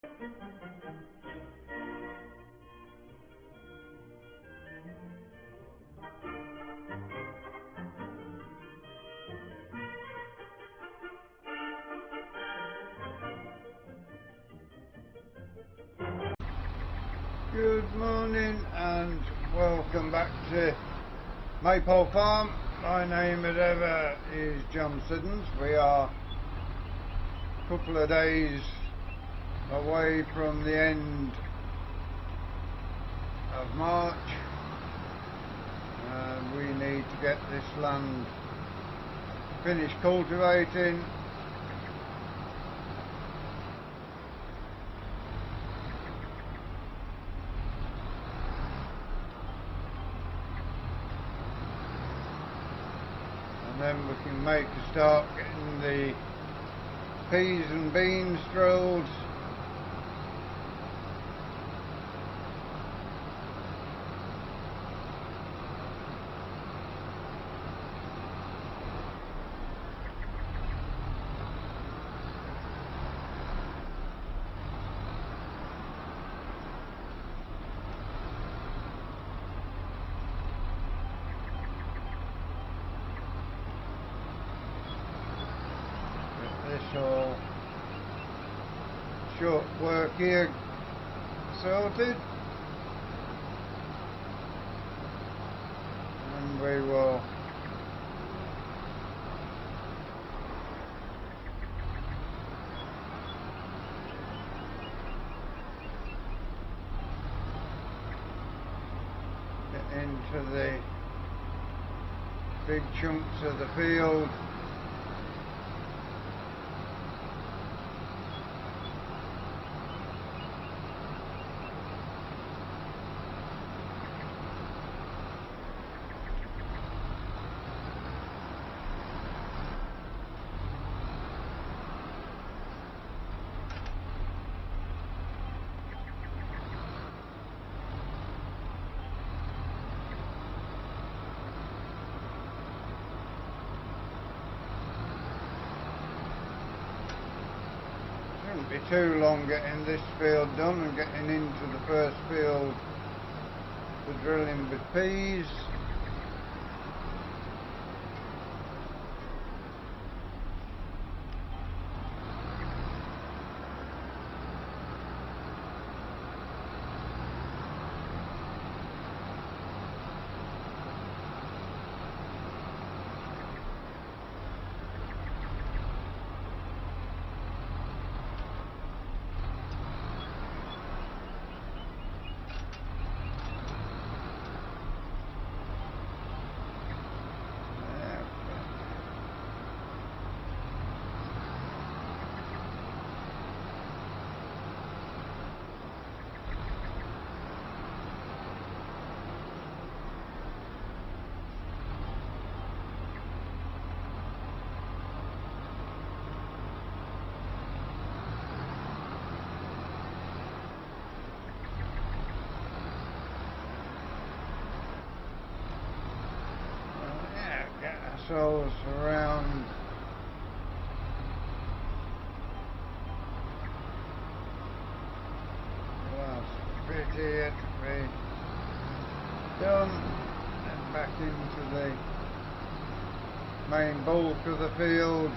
Good morning and welcome back to Maypole Farm. My name as ever is John Siddons. We are a couple of days away from the end of March and we need to get this land finished cultivating. Then we can make a start getting the peas and beans drilled. This all short work here sorted, and we will get into the big chunks of the field. Shouldn't be too long getting this field done and getting into the first field for drilling with peas. Get ourselves around the last bit here to be done, and back into the main bulk of the field.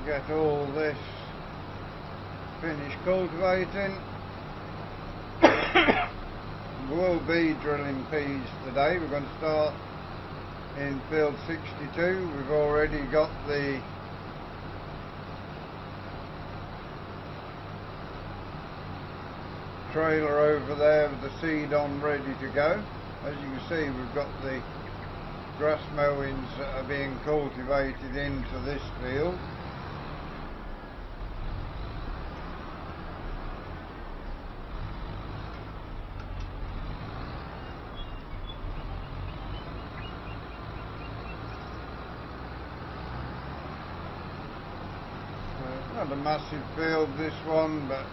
Get all this finished cultivating. We'll be drilling peas today. We're going to start in field 62. We've already got the trailer over there with the seed on ready to go. As you can see, we've got the grass mowings that are being cultivated into this field. Not a massive field this one, but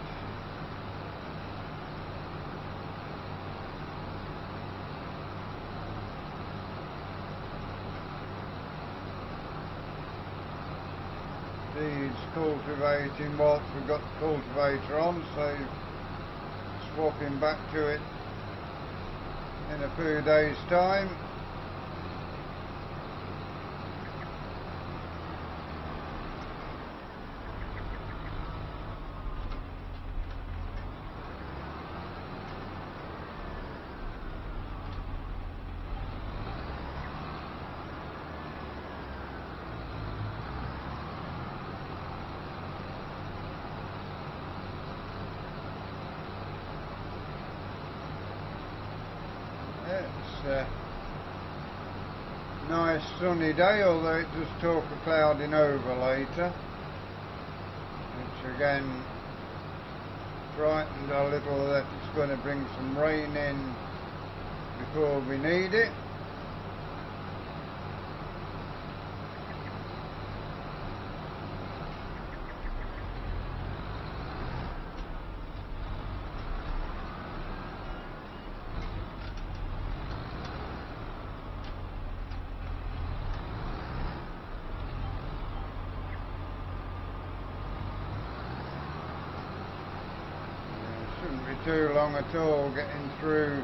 needs cultivating whilst we've got the cultivator on, so swapping back to it in a few days' time. It's a nice sunny day, although it does talk of clouding over later, which again frightened a little that it's going to bring some rain in before we need it. Shouldn't be too long at all getting through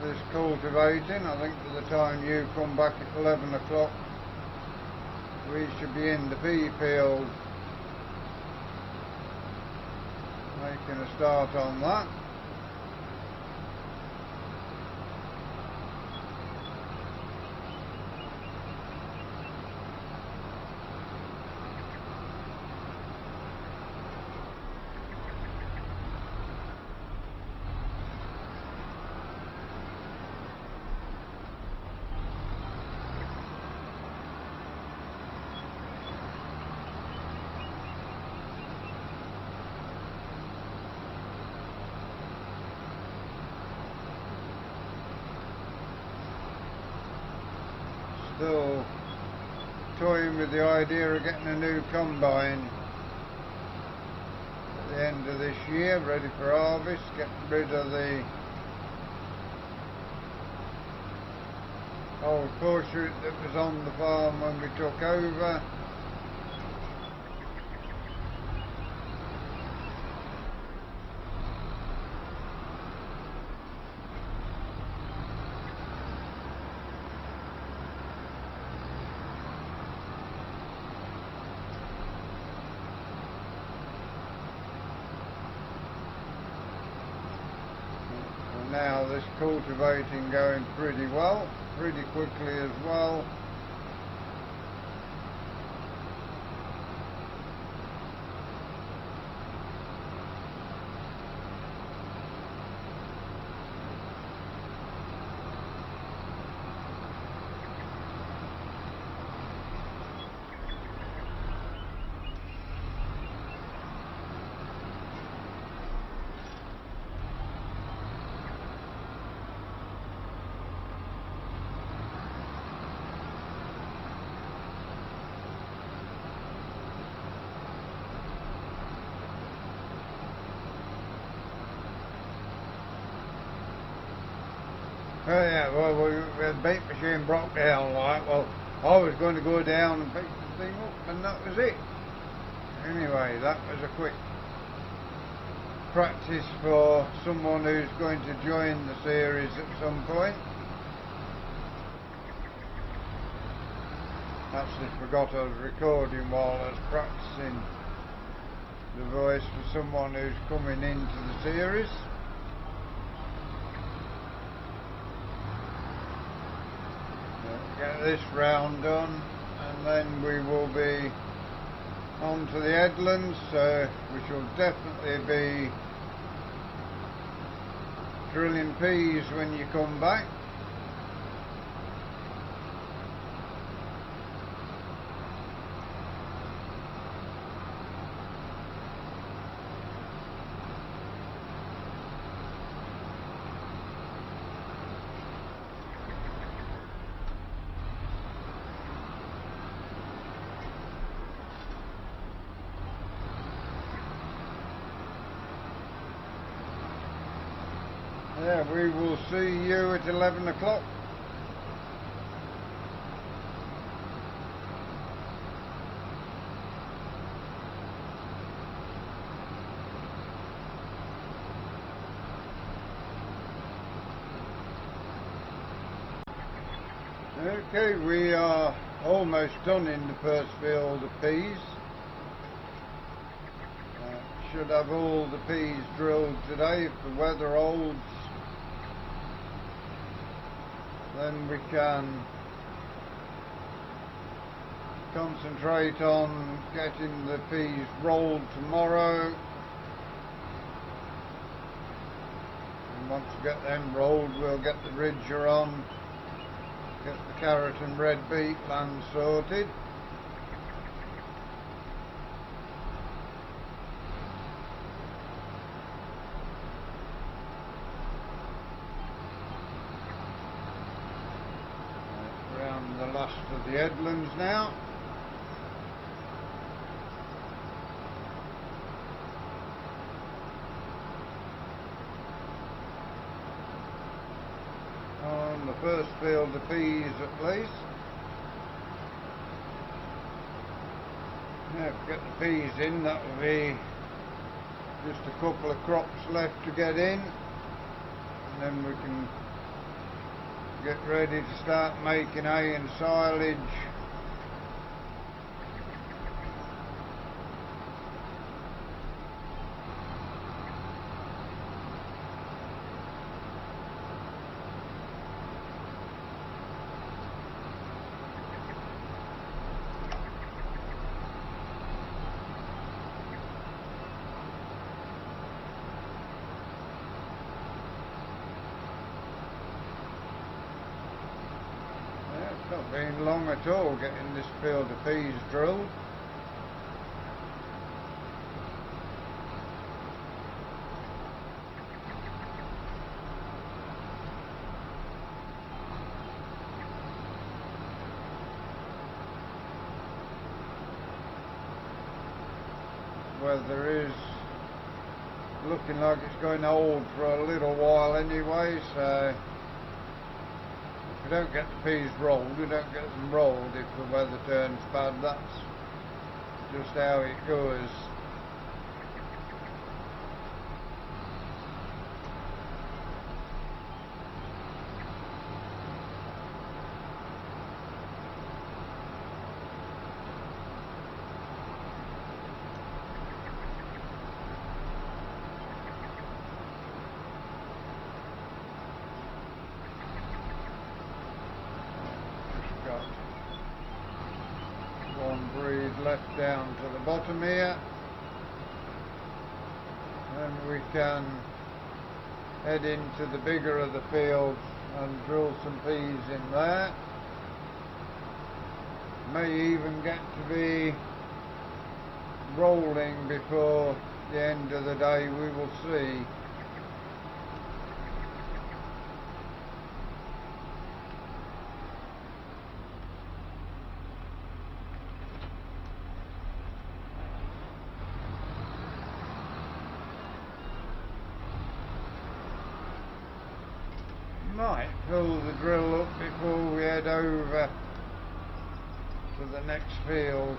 this cultivating. I think by the time you come back at 11 o'clock we should be in the pea field making a start on that. Still toying with the idea of getting a new combine at the end of this year, ready for harvest, getting rid of the old push route that was on the farm when we took over. Now this cultivating going pretty well, pretty quickly as well. Oh yeah, well, the bait machine broke down, like, well, I was going to go down and pick the thing up, and that was it. Anyway, that was a quick practice for someone who's going to join the series at some point. Actually forgot I was recording while I was practicing the voice for someone who's coming into the series. Get this round done and then we will be on to the headlands, so we shall definitely be drilling peas when you come back. Yeah, we will see you at 11 o'clock. Okay, we are almost done in the first field of peas. Should have all the peas drilled today if the weather holds. Then we can concentrate on getting the peas rolled tomorrow. And once we get them rolled, we'll get the ridger on, get the carrot and red beet land sorted. Around the last of the headlands now. On the first field of peas at least. Now if we get the peas in, that will be just a couple of crops left to get in, and then we can get ready to start making hay and silage. It's not been long at all getting this field of peas drilled. Weather is looking like it's going to hold for a little while anyway, so if we don't get the peas rolled, we don't get them rolled if the weather turns bad. That's just how it goes. One breed left down to the bottom here, and we can head into the bigger of the fields and drill some peas in there. May even get to be rolling before the end of the day, we will see. Might fill the drill up before we head over to the next field.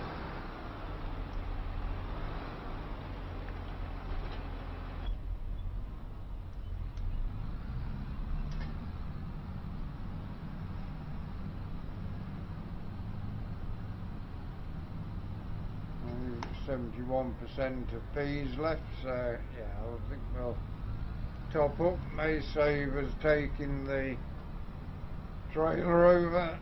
Only 71% of peas left, so yeah, I think we'll top up. May save us taking the trailer over.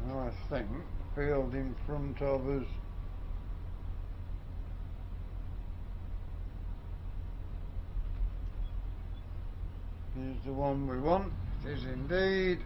I think the field in front of us is the one we want. It is indeed.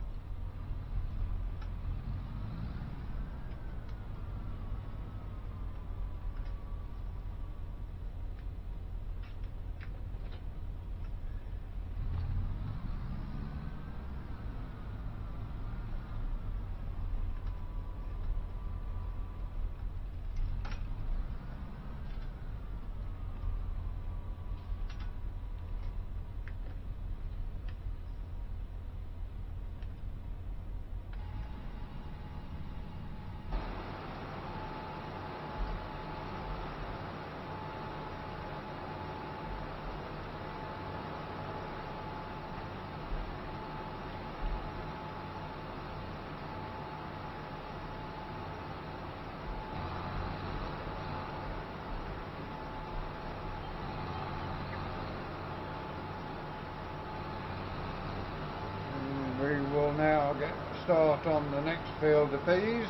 get a start on the next field of peas.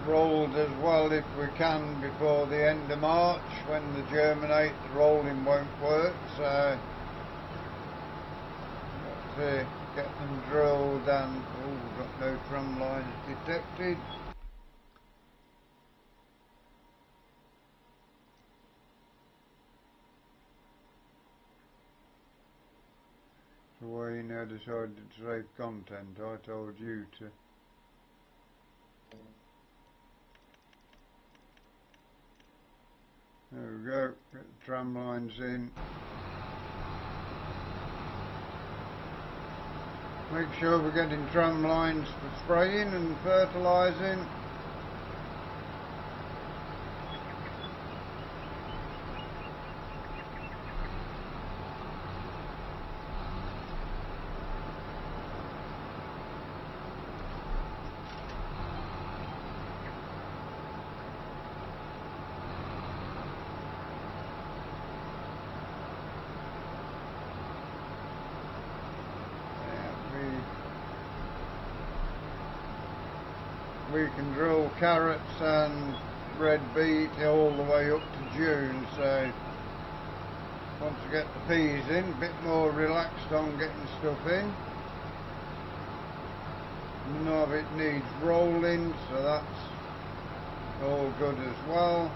Rolled as well if we can before the end of March, when the germinate rolling won't work, so got to get them drilled. And got no tram lines detected. So why you now decided to save content? I told you to. There we go, get the tram lines in. Make sure we're getting tram lines for spraying and fertilising. We can drill carrots and red beet all the way up to June, so once we get the peas in, a bit more relaxed on getting stuff in. None of it needs rolling, so that's all good as well.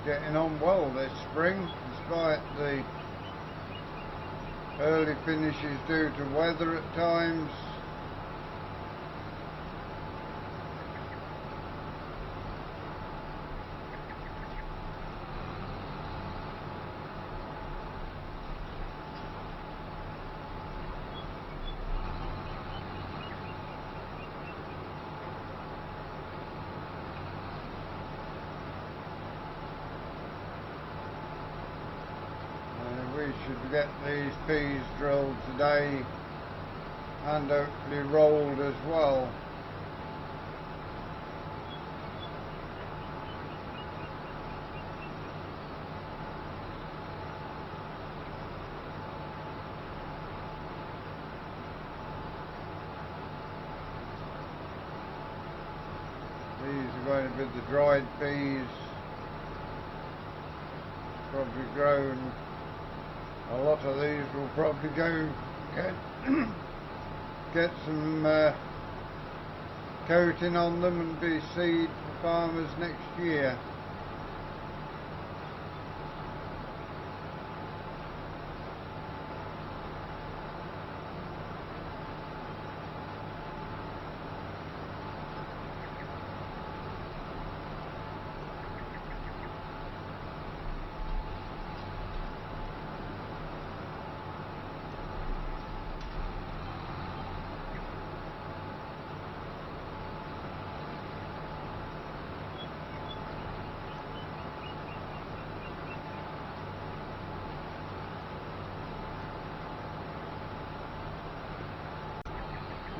Getting on well this spring, despite the early finishes due to weather at times. We should get these peas drilled today and hopefully rolled as well. These are going to be the dried peas, probably grown. A lot of these will probably go get some coating on them and be seed for farmers next year.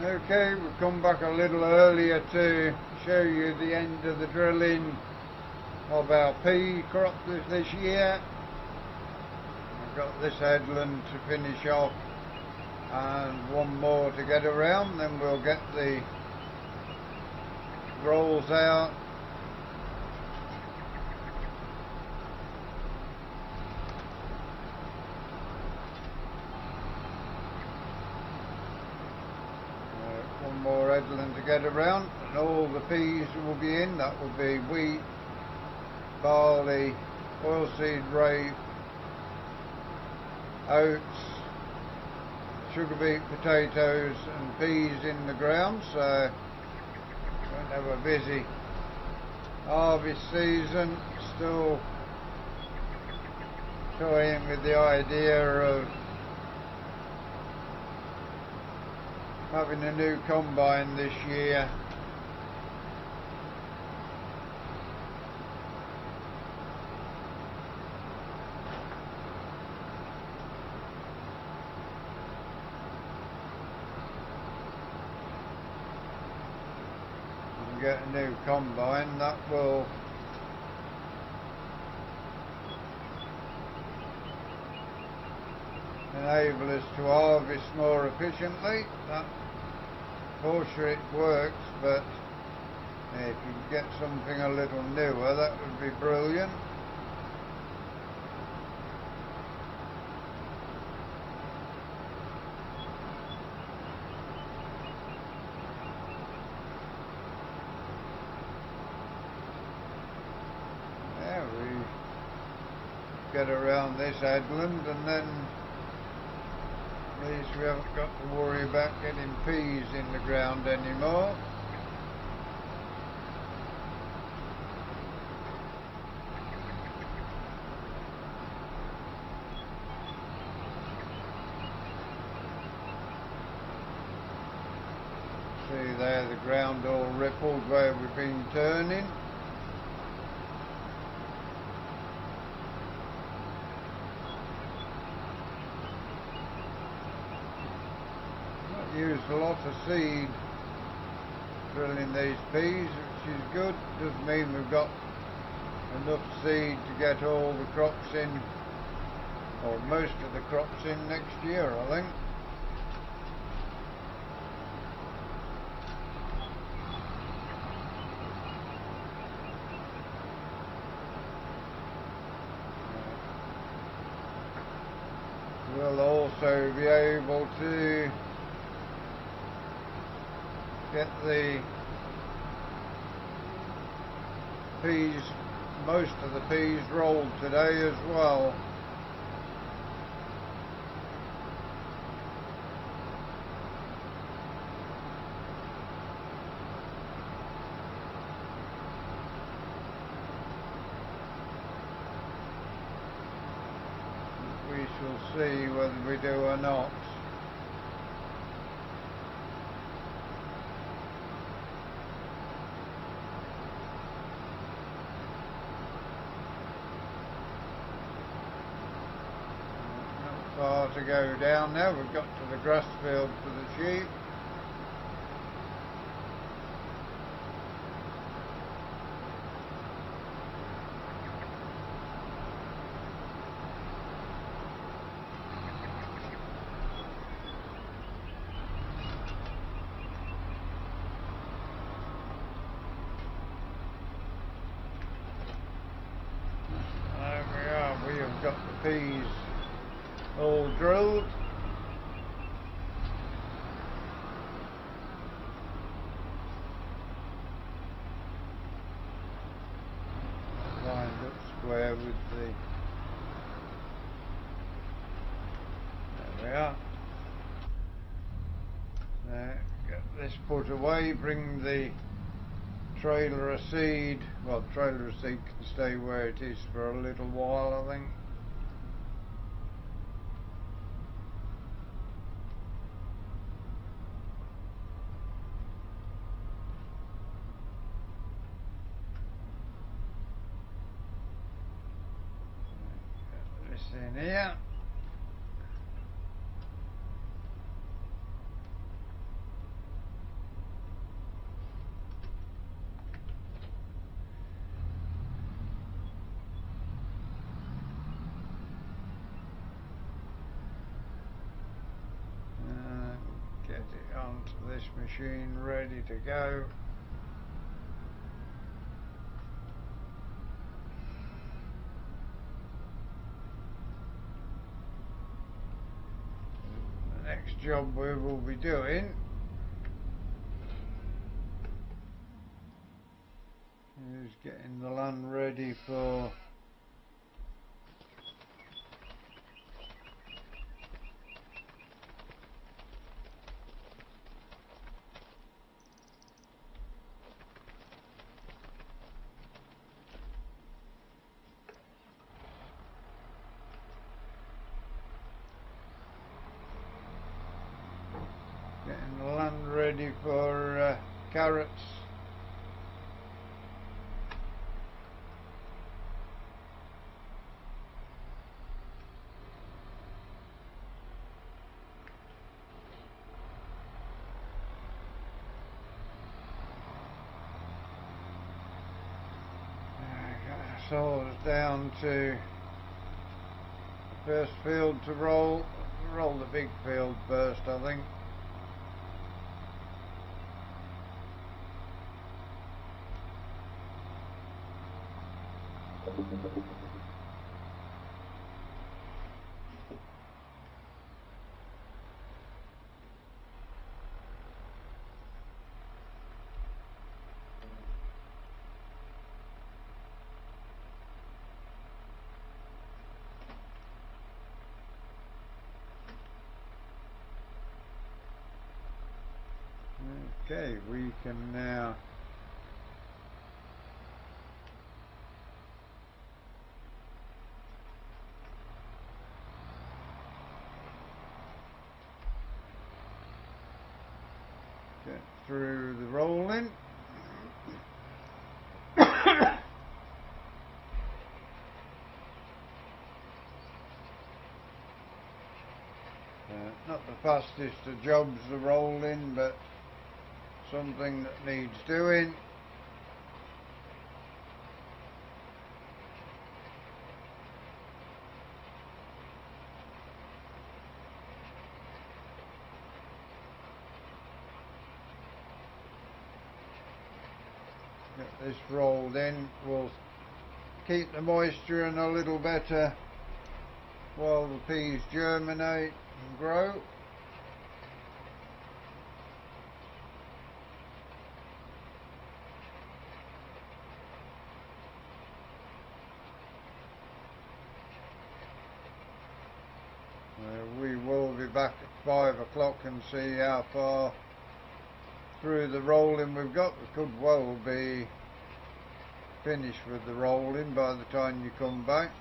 Okay, we've come back a little earlier to show you the end of the drilling of our pea crop this year. I've got this headland to finish off and one more to get around, then we'll get the rolls out. One more headland to get around and all the peas will be in. That will be wheat, barley, oilseed rape, oats, sugar beet, potatoes and peas in the ground, so won't have a busy harvest season. Still toying with the idea of having a new combine this year. Get a new combine that will enable us to harvest more efficiently. That, for sure it works, but if you can get something a little newer, that would be brilliant. Get around this headland, and then at least we haven't got to worry about getting peas in the ground anymore. See there, the ground all rippled where we've been turning. Used a lot of seed drilling these peas, which is good. Doesn't mean we've got enough seed to get all the crops in, or most of the crops in next year, I think. We'll also be able to get the peas, most of the peas rolled today as well. We shall see whether we do or not. Far to go down now. We've got to the grass field for the sheep. There we are. We have got the peas all drilled. Lined up square with the... There we are. Now, get this put away, bring the trailer of seed. Well, the trailer of seed can stay where it is for a little while, I think. In here. Get it onto this machine ready to go. The next job we will be doing is getting the land ready for ready for carrots. So it's down to the first field to roll. Roll the big field first, I think. Okay, we can now get through the rolling. Not the fastest of jobs, the rolling, but something that needs doing. Get this rolled in, will keep the moisture in a little better while the peas germinate and grow. We will be back at 5 o'clock and see how far through the rolling we've got. We could well be finished with the rolling by the time you come back.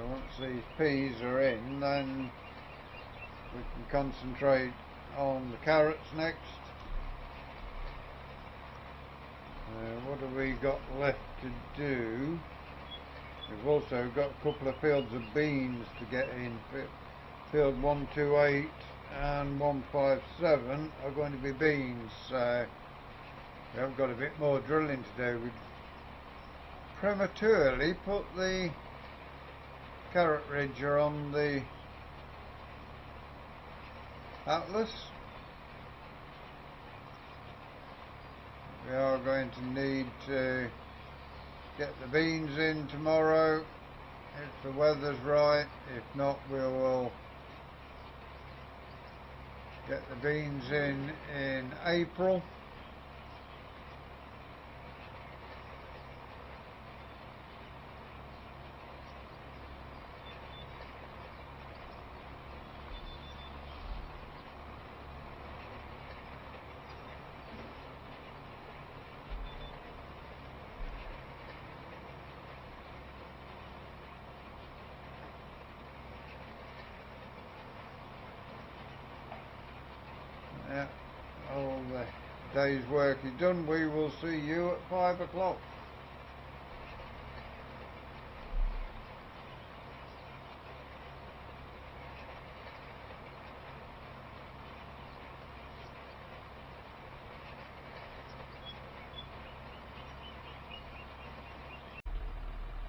Once these peas are in, then we can concentrate on the carrots next. What have we got left to do? We've also got a couple of fields of beans to get in. Field 128 and 157 are going to be beans, so we have got a bit more drilling to do. We've prematurely put the carrot ridger on the Atlas. We are going to need to get the beans in tomorrow if the weather's right. If not, we will get the beans in April. Yeah, all the day's work is done. We will see you at 5 o'clock.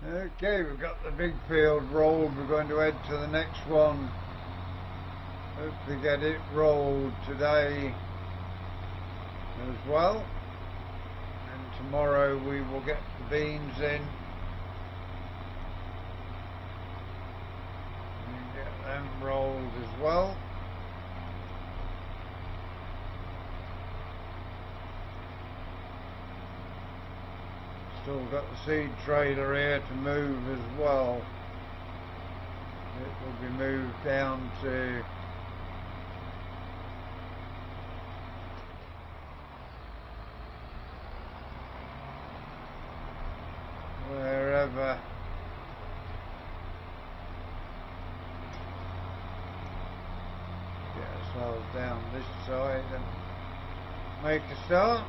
Okay, we've got the big field rolled. We're going to head to the next one. Hopefully get it rolled today as well. And tomorrow we will get the beans in and get them rolled as well. Still got the seed trailer here to move as well. It will be moved down to wherever get ourselves down this side and make a start.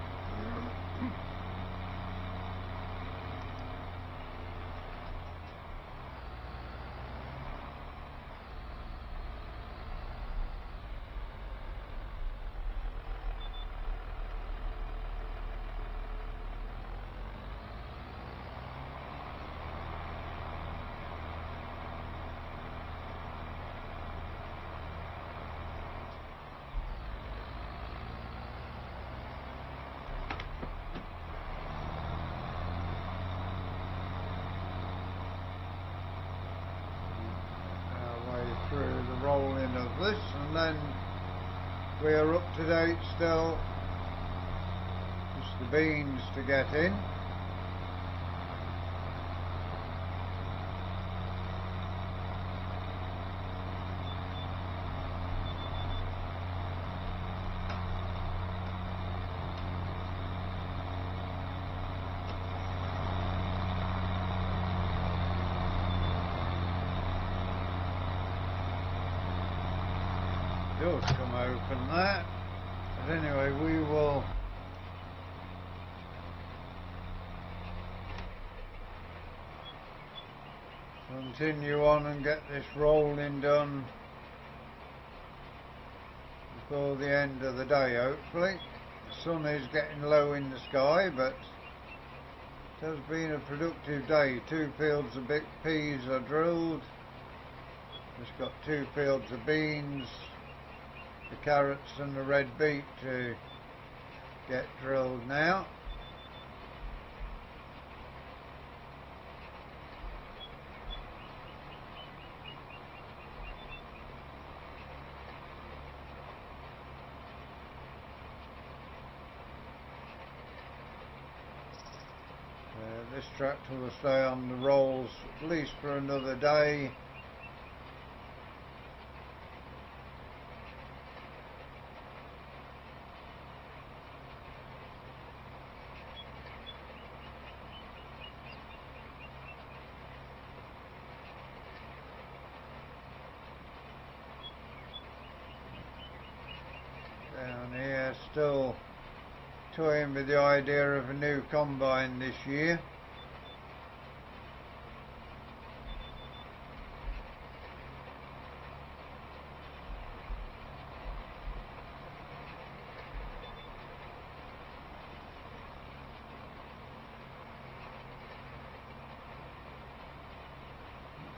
Through the rolling of this, and then we are up to date still. Just the beans to get in. Does come open that, but anyway, we will continue on and get this rolling done before the end of the day, hopefully. The sun is getting low in the sky, but it has been a productive day. 2 fields of peas are drilled. Just got 2 fields of beans, the carrots and the red beet to get drilled now. This tractor will stay on the rolls at least for another day. Down here, still toying with the idea of a new combine this year.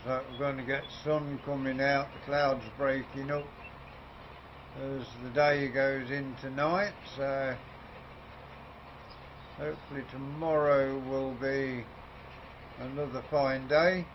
So we're going to get sun coming out, the clouds breaking up as the day goes into night, so hopefully tomorrow will be another fine day.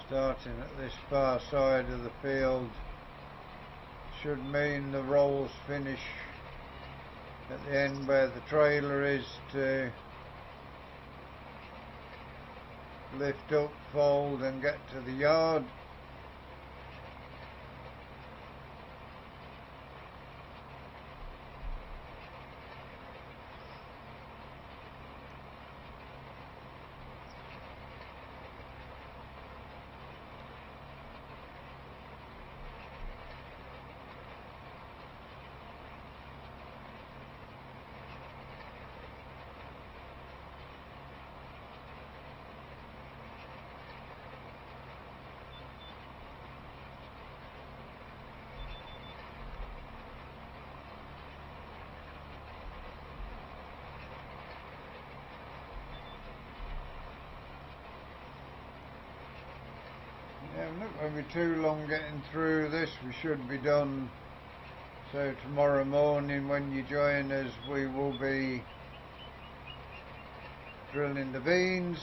Starting at this far side of the field should mean the rolls finish at the end where the trailer is to lift up, fold and get to the yard. It won't be too long getting through this. We should be done. So tomorrow morning when you join us, we will be drilling the beans.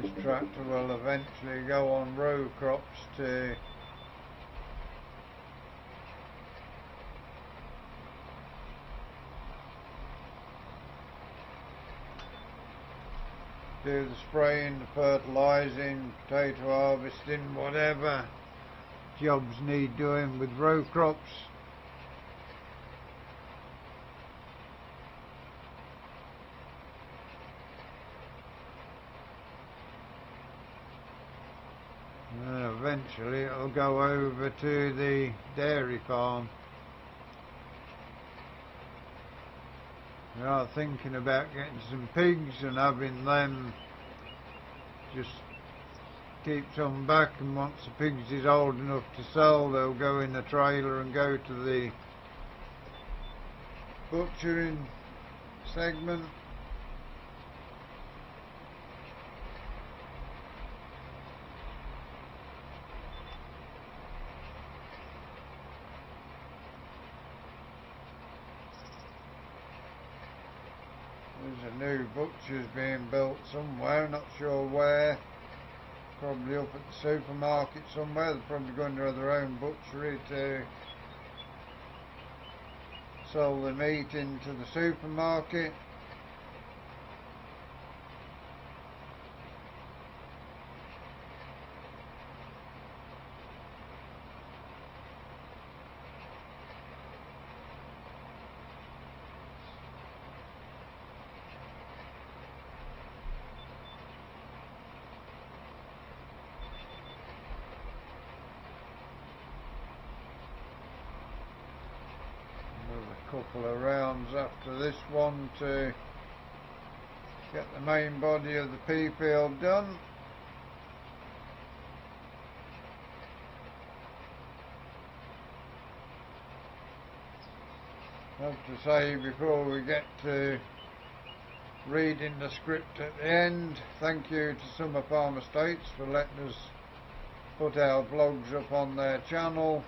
This tractor will eventually go on row crops to do the spraying, the fertilising, potato harvesting, whatever jobs need doing with row crops. And eventually it'll go over to the dairy farm. We are thinking about getting some pigs and having them just keep some back, and once the pigs is old enough to sell, they'll go in a trailer and go to the butchering segment. There's a new butcher's being built somewhere, not sure where. Probably up at the supermarket somewhere. They're probably going to have their own butchery to sell the meat into the supermarket. Couple of rounds after this one to get the main body of the pea field done. I have to say, before we get to reading the script at the end, thank you to Summer Farm Estates for letting us put our vlogs up on their channel.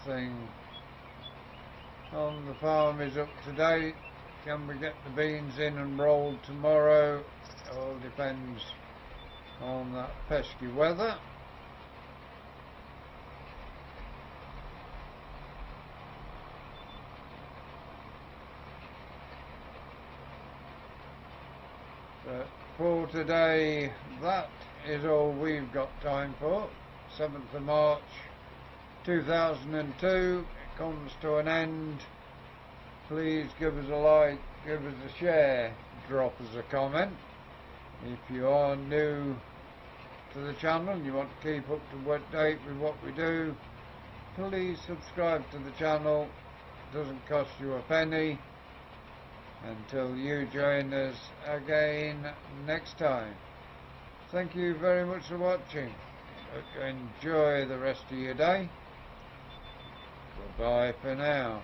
Everything on the farm is up to date. Can we get the beans in and rolled tomorrow? It all depends on that pesky weather. But for today, that is all we've got time for. 7th of March 2002, it comes to an end. Please give us a like, give us a share, drop us a comment. If you are new to the channel and you want to keep up to date with what we do, please subscribe to the channel. It doesn't cost you a penny. Until you join us again next time. Thank you very much for watching. Hope you enjoy the rest of your day. Goodbye for now.